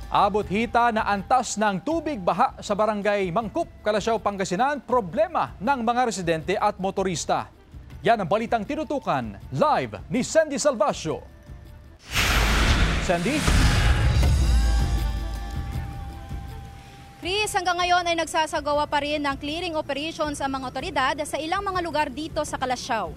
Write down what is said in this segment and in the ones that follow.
Abot hita na antas ng tubig baha sa barangay Mangkup, Calasiao, Pangasinan, problema ng mga residente at motorista. Yan ang balitang tinutukan live ni Sandy Salvacio. Sandy? Chris, hanggang ngayon ay nagsasagawa pa rin ng clearing operations ang mga otoridad sa ilang mga lugar dito sa Calasiao.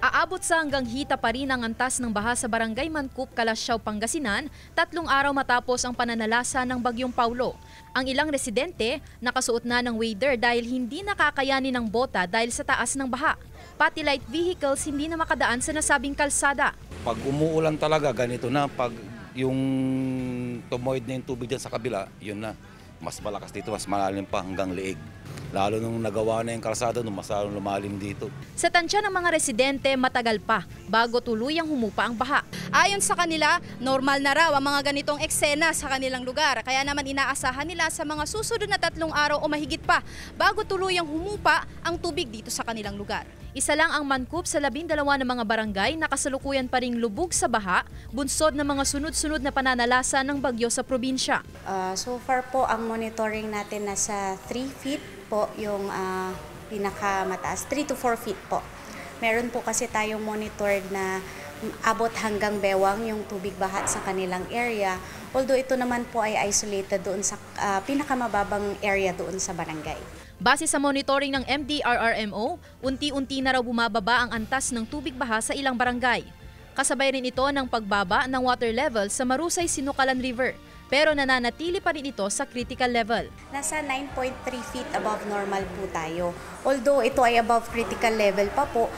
Aabot sa hanggang hita pa rin ang antas ng baha sa barangay Mangkup, Calasiao, Pangasinan, 3 araw matapos ang pananalasa ng Bagyong Paulo. Ang ilang residente nakasuot na ng waders dahil hindi nakakayanin ng bota dahil sa taas ng baha. Pati light vehicles hindi na makadaan sa nasabing kalsada. Pag umuulan talaga, ganito na. Pag yung tumoid na yung tubig dyan sa kabila, yun na. Mas malakas dito, mas malalim pa hanggang leeg. Lalo nung nagawa na yung kalsada, nung mas lalong lumalim dito. Sa tansya ng mga residente, matagal pa bago tuluyang humupa ang baha. Ayon sa kanila, normal na raw ang mga ganitong eksena sa kanilang lugar. Kaya naman inaasahan nila sa mga susunod na 3 araw o mahigit pa bago tuluyang humupa ang tubig dito sa kanilang lugar. Isa lang ang Mangkup sa 12 na mga barangay na kasalukuyan pa ring lubog sa baha, bunsod ng mga sunod-sunod na pananalasa ng bagyo sa probinsya. So far po, ang monitoring natin nasa 3 feet po yung pinakamataas, 3 to 4 feet po. Meron po kasi tayong monitored na abot hanggang bewang yung tubig baha sa kanilang area. Although ito naman po ay isolated doon sa pinakamababang area doon sa barangay. Base sa monitoring ng MDRRMO, unti-unti na raw bumababa ang antas ng tubig baha sa ilang barangay. Kasabay rin ito ng pagbaba ng water level sa Marusay Sinukalan River, pero nananatili pa rin ito sa critical level. Nasa 9.3 feet above normal po tayo. Although ito ay above critical level pa po,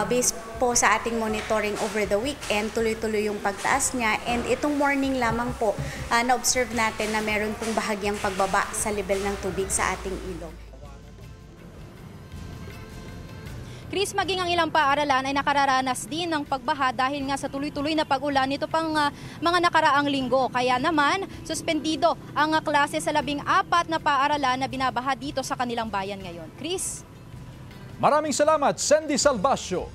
based po sa ating monitoring over the weekend, tuloy-tuloy yung pagtaas niya. And itong morning lamang po, na-observe natin na meron pong bahagyang pagbaba sa level ng tubig sa ating ilog. Chris, maging ang ilang paaralan ay nakararanas din ng pagbaha dahil nga sa tuloy-tuloy na pag-ulan nito pang mga nakaraang linggo. Kaya naman, suspendido ang klase sa 14 na paaralan na binabaha dito sa kanilang bayan ngayon. Chris? Maraming salamat, Sandy Salvacio.